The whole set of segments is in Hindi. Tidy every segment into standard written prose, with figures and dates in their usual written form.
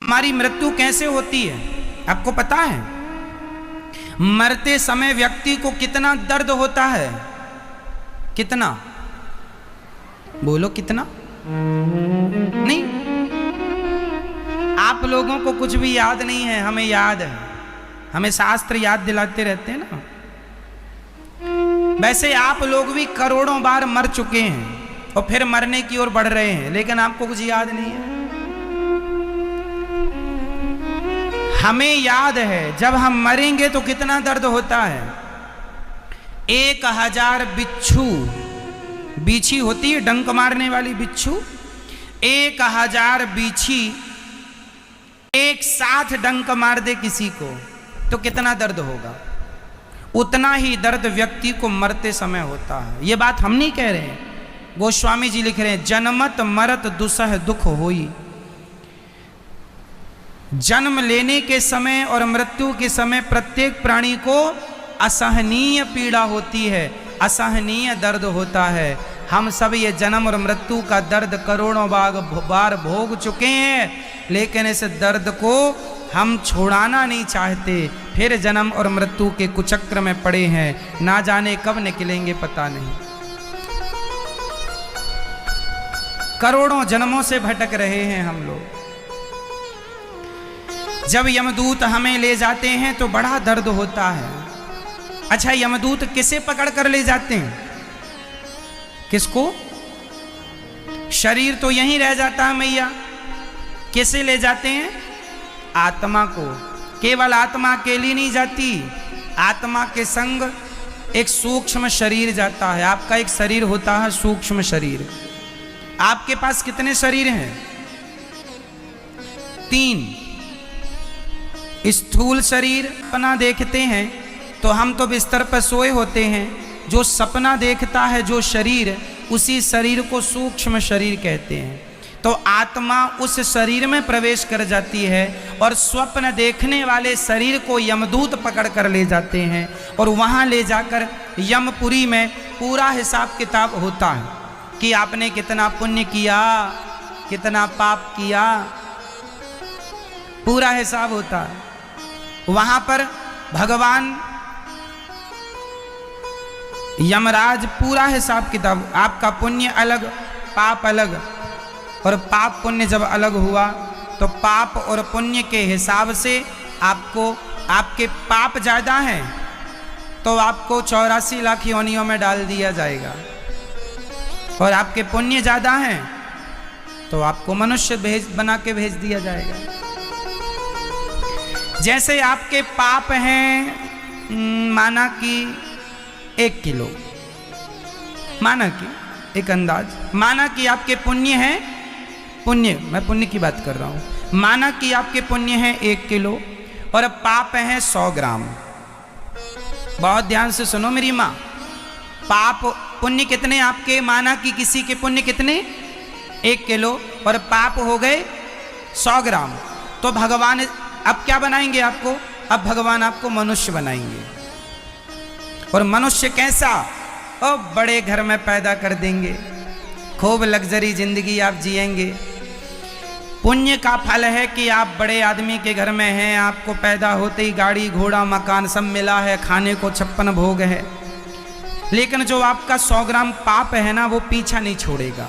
हमारी मृत्यु कैसे होती है आपको पता है? मरते समय व्यक्ति को कितना दर्द होता है? कितना? बोलो कितना? नहीं, आप लोगों को कुछ भी याद नहीं है, हमें याद है। हमें शास्त्र याद दिलाते रहते हैं ना। वैसे आप लोग भी करोड़ों बार मर चुके हैं और फिर मरने की ओर बढ़ रहे हैं, लेकिन आपको कुछ याद नहीं है। हमें याद है जब हम मरेंगे तो कितना दर्द होता है। 1000 बिच्छू, बीछी होती है डंक मारने वाली बिच्छू, 1000 बीछी एक साथ डंक मार दे किसी को तो कितना दर्द होगा। उतना ही दर्द व्यक्ति को मरते समय होता है। ये बात हम नहीं कह रहे हैं, गोस्वामी जी लिख रहे हैं, जन्मत मरत दुसह दुख होई। जन्म लेने के समय और मृत्यु के समय प्रत्येक प्राणी को असहनीय पीड़ा होती है, असहनीय दर्द होता है। हम सब ये जन्म और मृत्यु का दर्द करोड़ों बार भोग चुके हैं, लेकिन इस दर्द को हम छोड़ाना नहीं चाहते, फिर जन्म और मृत्यु के कुचक्र में पड़े हैं, ना जाने कब निकलेंगे पता नहीं। करोड़ों जन्मों से भटक रहे हैं हम लोग। जब यमदूत हमें ले जाते हैं तो बड़ा दर्द होता है। अच्छा, यमदूत किसे पकड़ कर ले जाते हैं? किसको? शरीर तो यहीं रह जाता है मैया, किसे ले जाते हैं? आत्मा को। केवल आत्मा अकेली नहीं जाती, आत्मा के संग एक सूक्ष्म शरीर जाता है। आपका एक शरीर होता है सूक्ष्म शरीर। आपके पास कितने शरीर हैं? 3। स्थूल शरीर, सपना देखते हैं तो हम तो बिस्तर पर सोए होते हैं। जो सपना देखता है जो शरीर, उसी शरीर को सूक्ष्म शरीर कहते हैं। तो आत्मा उस शरीर में प्रवेश कर जाती है और स्वप्न देखने वाले शरीर को यमदूत पकड़ कर ले जाते हैं और वहाँ ले जाकर यमपुरी में पूरा हिसाब किताब होता है कि आपने कितना पुण्य किया, कितना पाप किया, पूरा हिसाब होता है। वहाँ पर भगवान यमराज पूरा हिसाब किताब, आपका पुण्य अलग पाप अलग, और पाप पुण्य जब अलग हुआ तो पाप और पुण्य के हिसाब से आपको, आपके पाप ज़्यादा हैं तो आपको 84 लाख योनियों में डाल दिया जाएगा, और आपके पुण्य ज़्यादा हैं तो आपको मनुष्य बना के भेज दिया जाएगा। जैसे आपके पाप हैं माना कि 1 किलो, माना कि एक अंदाज, माना कि आपके पुण्य हैं, पुण्य, मैं पुण्य की बात कर रहा हूँ, माना कि आपके पुण्य हैं 1 किलो और पाप हैं 100 ग्राम। बहुत ध्यान से सुनो मेरी माँ, पाप पुण्य कितने आपके? माना कि किसी के पुण्य कितने? 1 किलो और पाप हो गए 100 ग्राम। तो भगवान अब क्या बनाएंगे आपको? अब भगवान आपको मनुष्य बनाएंगे। और मनुष्य कैसा? और बड़े घर में पैदा कर देंगे, खूब लग्जरी जिंदगी आप जिएंगे। पुण्य का फल है कि आप बड़े आदमी के घर में हैं, आपको पैदा होते ही गाड़ी घोड़ा मकान सब मिला है, खाने को 56 भोग है। लेकिन जो आपका 100 ग्राम पाप है ना, वो पीछा नहीं छोड़ेगा।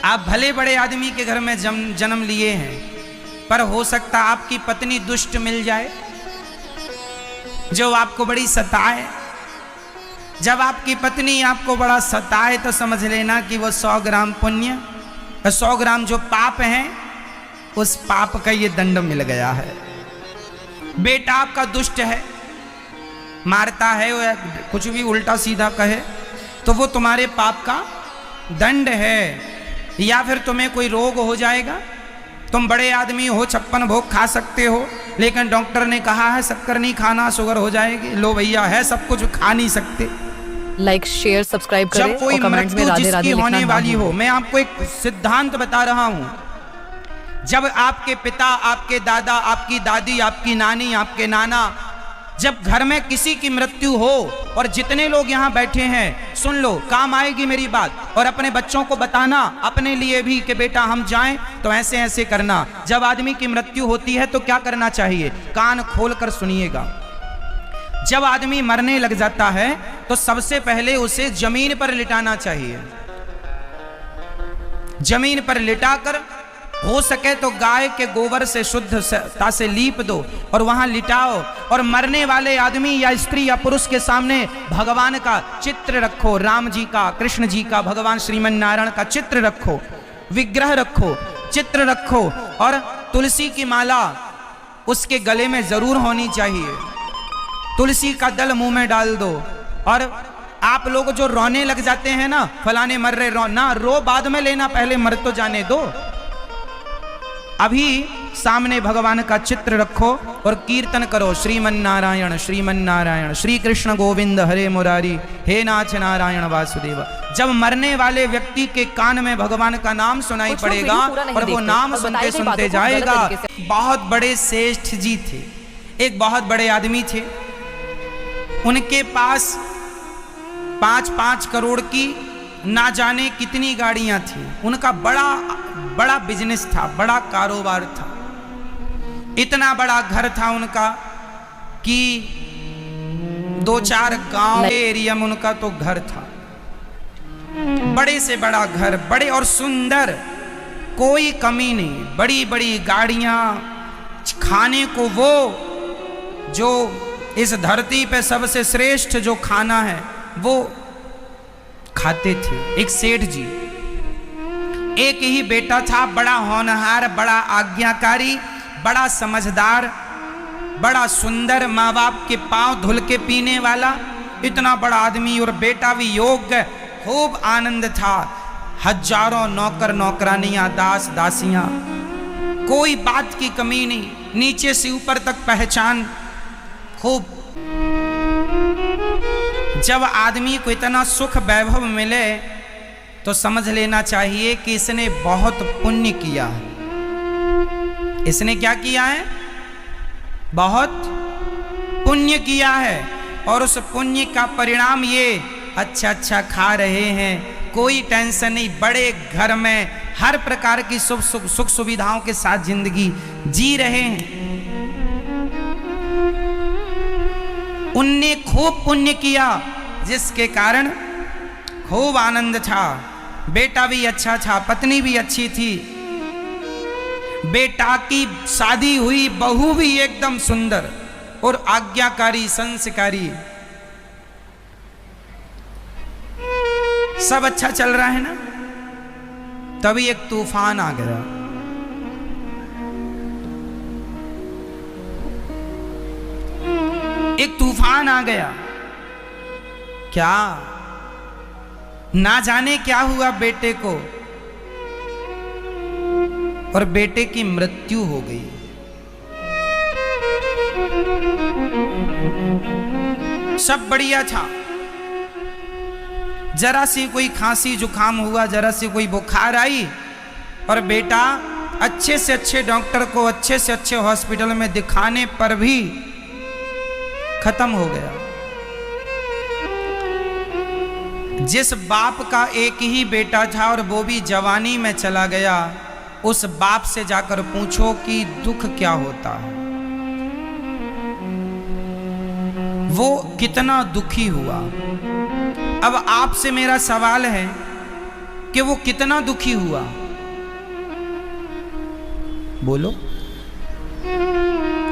आप भले बड़े आदमी के घर में जन्म लिए हैं, पर हो सकता आपकी पत्नी दुष्ट मिल जाए जो आपको बड़ी सताए। जब आपकी पत्नी आपको बड़ा सताए तो समझ लेना कि वो 100 ग्राम पुण्य, 100 ग्राम जो पाप हैं, उस पाप का ये दंड मिल गया है। बेटा आपका दुष्ट है, मारता है या कुछ भी उल्टा सीधा कहे, तो वो तुम्हारे पाप का दंड है। या फिर तुम्हें कोई रोग हो जाएगा, तुम बड़े आदमी हो, 56 भोग खा सकते हो, लेकिन डॉक्टर ने कहा है शक्कर नहीं खाना, शुगर हो जाएगी। लो भैया, है सब कुछ, खा नहीं सकते। लाइक शेयर सब्सक्राइब करें। जब कोई मृत्यु जिसकी होने वाली हो, मैं आपको एक सिद्धांत बता रहा हूं। जब आपके पिता, आपके दादा, आपकी दादी, आपकी नानी, आपके नाना जब घर में किसी की मृत्यु हो और जितने लोग यहाँ बैठे हैं सुन लो, काम आएगी मेरी बात, और अपने बच्चों को बताना, अपने लिए भी कि बेटा हम जाएं तो ऐसे ऐसे करना। जब आदमी की मृत्यु होती है तो क्या करना चाहिए, कान खोल कर सुनिएगा। जब आदमी मरने लग जाता है तो सबसे पहले उसे जमीन पर लिटाना चाहिए। जमीन पर लिटाकर हो सके तो गाय के गोबर से शुद्धता से लीप दो और वहां लिटाओ, और मरने वाले आदमी या स्त्री या पुरुष के सामने भगवान का चित्र रखो, राम जी का, कृष्ण जी का, भगवान श्रीमन नारायण का चित्र रखो, विग्रह रखो, चित्र रखो, और तुलसी की माला उसके गले में जरूर होनी चाहिए। तुलसी का दल मुंह में डाल दो। और आप लोग जो रोने लग जाते हैं ना, फलाने मर रहे, रो ना, रो बाद में लेना, पहले मर तो जाने दो। अभी सामने भगवान का चित्र रखो और कीर्तन करो, श्रीमन नारायण श्रीमन नारायण, श्री कृष्ण गोविंद हरे मुरारी, हे नाथ नारायण वासुदेव। जब मरने वाले व्यक्ति के कान में भगवान का नाम सुनाई पड़ेगा और वो नाम सुनते सुनते जाएगा। बहुत बड़े श्रेष्ठ जी थे, एक बहुत बड़े आदमी थे, उनके पास 5-5 करोड़ की ना जाने कितनी गाड़ियां थी। उनका बड़ा बिजनेस था, बड़ा कारोबार था, इतना बड़ा घर था उनका कि 2-4 गांव एरिया में उनका तो घर था। बड़े से बड़ा घर, बड़े और सुंदर, कोई कमी नहीं, बड़ी बड़ी गाड़ियां, खाने को वो जो इस धरती पे सबसे श्रेष्ठ जो खाना है वो खाते थे। एक सेठ जी, एक ही बेटा था, बड़ा होनहार, बड़ा आज्ञाकारी, बड़ा समझदार, बड़ा सुंदर, माँ बाप के पांव धुल के पीने वाला, इतना बड़ा आदमी, और बेटा भी योग्य। खूब आनंद था, हजारों नौकर नौकरानियां, दास दासियां, कोई बात की कमी नहीं, नीचे से ऊपर तक पहचान खूब। जब आदमी को इतना सुख वैभव मिले तो समझ लेना चाहिए कि इसने बहुत पुण्य किया है। इसने क्या किया है, बहुत पुण्य किया है, और उस पुण्य का परिणाम ये अच्छा खा रहे हैं, कोई टेंशन नहीं, बड़े घर में हर प्रकार की सुख सुविधाओं के साथ जिंदगी जी रहे हैं। उनने खूब पुण्य किया जिसके कारण खूब आनंद था। बेटा भी अच्छा था, पत्नी भी अच्छी थी, बेटा की शादी हुई, बहू भी एकदम सुंदर और आज्ञाकारी, संस्कारी, सब अच्छा चल रहा है ना। तभी एक तूफान आ गया। एक तूफान आ गया। क्या ना जाने क्या हुआ बेटे को, और बेटे की मृत्यु हो गई। सब बढ़िया था, जरा सी कोई खांसी जुकाम हुआ, जरा सी कोई बुखार आई, और बेटा अच्छे से अच्छे डॉक्टर को अच्छे से अच्छे हॉस्पिटल में दिखाने पर भी खत्म हो गया। जिस बाप का एक ही बेटा था और वो भी जवानी में चला गया, उस बाप से जाकर पूछो कि दुख क्या होता है, वो कितना दुखी हुआ। अब आपसे मेरा सवाल है कि वो कितना दुखी हुआ, बोलो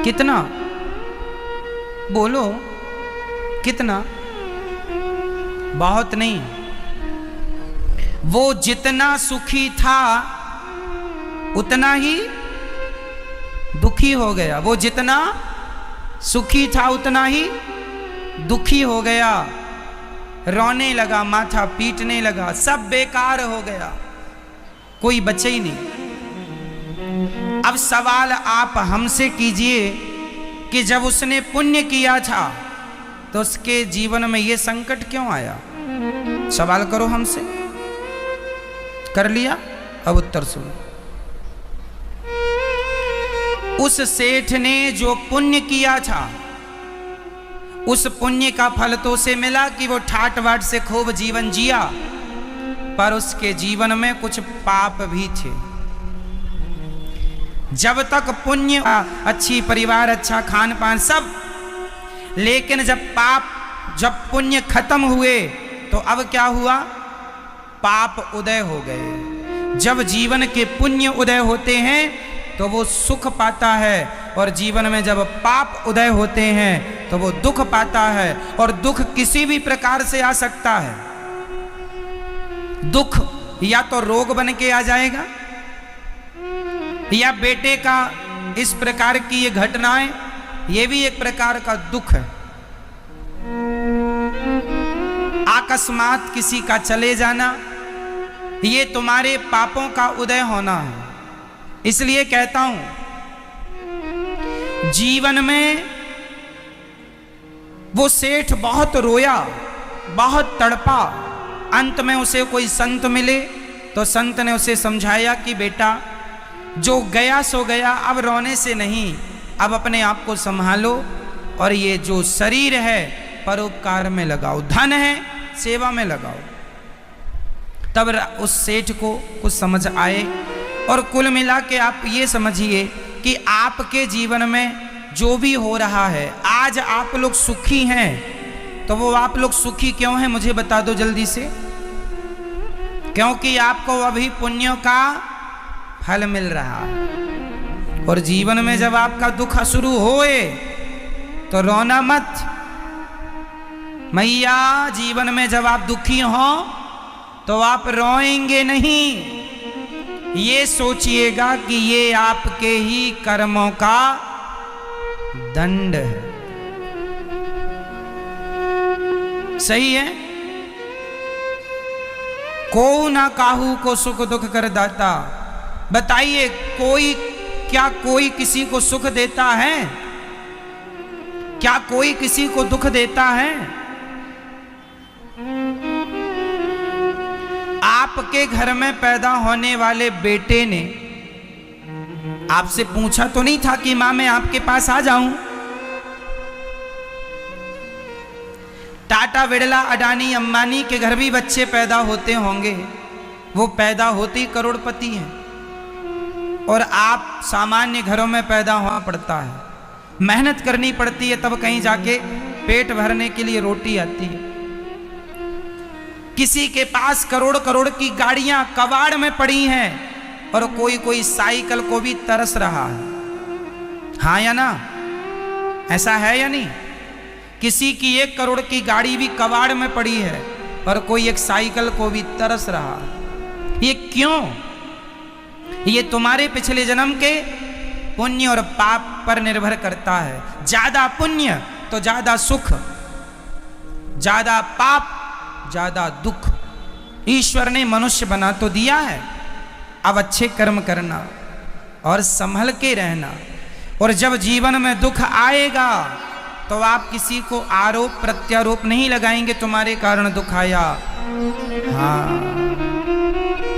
कितना, बोलो कितना। बहुत नहीं, वो जितना सुखी था उतना ही दुखी हो गया। वो जितना सुखी था उतना ही दुखी हो गया, रोने लगा, माथा पीटने लगा, सब बेकार हो गया, कोई बचे ही नहीं। अब सवाल आप हमसे कीजिए कि जब उसने पुण्य किया था तो उसके जीवन में ये संकट क्यों आया? सवाल करो हमसे। कर लिया? अब उत्तर सुनो। उस सेठ ने जो पुण्य किया था उस पुण्य का फल तो उसे मिला कि वो ठाट बाट से खूब जीवन जिया, पर उसके जीवन में कुछ पाप भी थे। जब तक पुण्य, अच्छी परिवार, अच्छा खान पान सब, लेकिन जब पुण्य खत्म हुए तो अब क्या हुआ? पाप उदय हो गए। जब जीवन के पुण्य उदय होते हैं तो वो सुख पाता है, और जीवन में जब पाप उदय होते हैं तो वो दुख पाता है। और दुख किसी भी प्रकार से आ सकता है। दुख या तो रोग बन के आ जाएगा, या बेटे का इस प्रकार की ये घटनाएं, ये भी एक प्रकार का दुख है। अकस्मात किसी का चले जाना, ये तुम्हारे पापों का उदय होना है। इसलिए कहता हूं, जीवन में वो सेठ बहुत रोया, बहुत तड़पा। अंत में उसे कोई संत मिले तो संत ने उसे समझाया कि बेटा, जो गया सो गया, अब रोने से नहीं, अब अपने आप को संभालो, और ये जो शरीर है परोपकार में लगाओ, धन है सेवा में लगाओ। तब उस सेठ को कुछ समझ आए। और कुल मिला के आप ये समझिए कि आपके जीवन में जो भी हो रहा है, आज आप लोग सुखी हैं, तो वो आप लोग सुखी क्यों हैं मुझे बता दो जल्दी से। क्योंकि आपको अभी पुण्यों का फल मिल रहा है। और जीवन में जब आपका दुख शुरू होए तो रोना मत मैया। जीवन में जब आप दुखी हो तो आप रोएंगे नहीं, ये सोचिएगा कि ये आपके ही कर्मों का दंड है। सही है? को ना काहू को सुख दुख कर दाता। बताइए, कोई किसी को सुख देता है? क्या कोई किसी को दुख देता है? आपके घर में पैदा होने वाले बेटे ने आपसे पूछा तो नहीं था कि मां मैं आपके पास आ जाऊं? टाटा, बिड़ला, अडानी, अंबानी के घर भी बच्चे पैदा होते होंगे, वो पैदा होते ही करोड़पति हैं। और आप सामान्य घरों में पैदा होना पड़ता है, मेहनत करनी पड़ती है, तब कहीं जाके पेट भरने के लिए रोटी आती है। किसी के पास करोड़ करोड़ की गाड़ियां कबाड़ में पड़ी हैं, और कोई साइकिल को भी तरस रहा है। हाँ या ना? ऐसा है या नहीं? किसी की 1 करोड़ की गाड़ी भी कबाड़ में पड़ी है, और कोई एक साइकिल को भी तरस रहा है। ये क्यों? ये तुम्हारे पिछले जन्म के पुण्य और पाप पर निर्भर करता है। ज्यादा पुण्य तो ज्यादा सुख, ज्यादा पाप ज्यादा दुख। ईश्वर ने मनुष्य बना तो दिया है, अब अच्छे कर्म करना और संभल के रहना। और जब जीवन में दुख आएगा तो आप किसी को आरोप प्रत्यारोप नहीं लगाएंगे तुम्हारे कारण दुख आया। हाँ,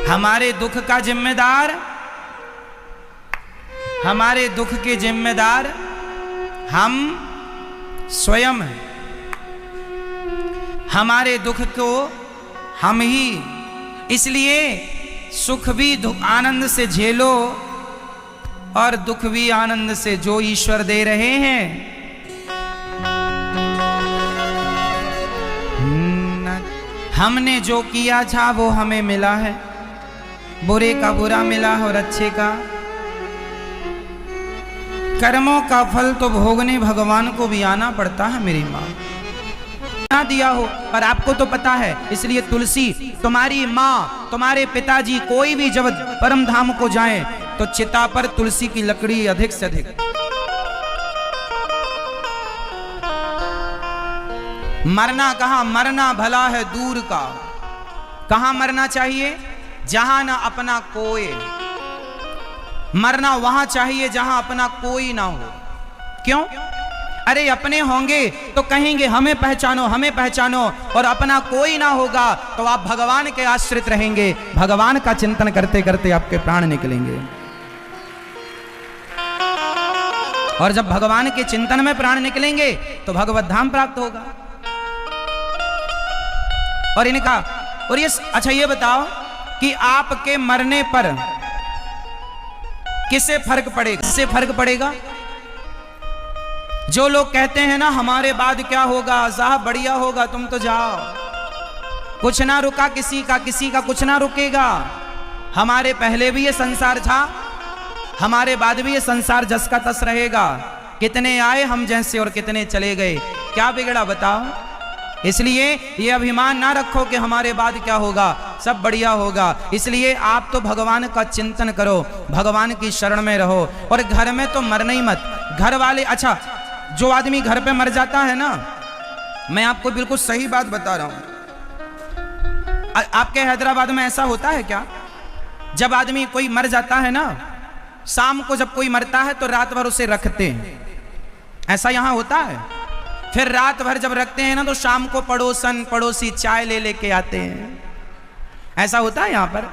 हमारे दुख का जिम्मेदार, हमारे दुख के जिम्मेदार हम स्वयं हैं। हमारे दुख को हम ही, इसलिए सुख भी आनंद से झेलो और दुख भी आनंद से, जो ईश्वर दे रहे हैं। हमने जो किया था वो हमें मिला है, बुरे का बुरा मिला और अच्छे का। कर्मों का फल तो भोगने भगवान को भी आना पड़ता है मेरी माँ। ना दिया हो, पर आपको तो पता है, इसलिए तुलसी, तुम्हारी माँ, तुम्हारे पिताजी कोई भी जब परम धाम को जाए तो चिता पर तुलसी की लकड़ी अधिक से अधिक। मरना कहाँ? मरना भला है दूर का। कहाँ मरना चाहिए? जहां ना अपना कोई। मरना वहां चाहिए जहां अपना कोई ना हो। क्यों? अरे अपने होंगे तो कहेंगे हमें पहचानो, हमें पहचानो, और अपना कोई ना होगा तो आप भगवान के आश्रित रहेंगे। भगवान का चिंतन करते करते आपके प्राण निकलेंगे। और जब भगवान के चिंतन में प्राण निकलेंगे तो भगवत धाम प्राप्त होगा। और इनका और ये अच्छा ये बताओ कि आपके मरने पर किससे फर्क पड़ेगा? किससे फर्क पड़ेगा? जो लोग कहते हैं ना हमारे बाद क्या होगा, साहब बढ़िया होगा, तुम तो जाओ, कुछ ना रुका किसी का कुछ ना रुकेगा। हमारे पहले भी ये संसार था, हमारे बाद भी ये संसार जस का तस रहेगा। कितने आए हम जैसे और कितने चले गए, क्या बिगड़ा बताओ? इसलिए ये अभिमान ना रखो कि हमारे बाद क्या होगा, सब बढ़िया होगा। इसलिए आप तो भगवान का चिंतन करो, भगवान की शरण में रहो, और घर में तो मरना ही मत। घर वाले, अच्छा जो आदमी घर पे मर जाता है ना, मैं आपको बिल्कुल सही बात बता रहा हूं। आपके हैदराबाद में ऐसा होता है क्या? जब आदमी कोई मर जाता है ना, शाम को जब कोई मरता है तो रात भर उसे रखते हैं, ऐसा यहां होता है। फिर रात भर जब रखते हैं ना तो शाम को पड़ोसन पड़ोसी चाय ले लेके आते हैं, ऐसा होता है यहां पर,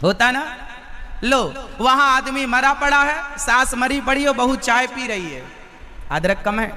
होता ना? लो वहां आदमी मरा पड़ा है, सास मरी पड़ी हो, बहू चाय पी रही है, अदरक कम है,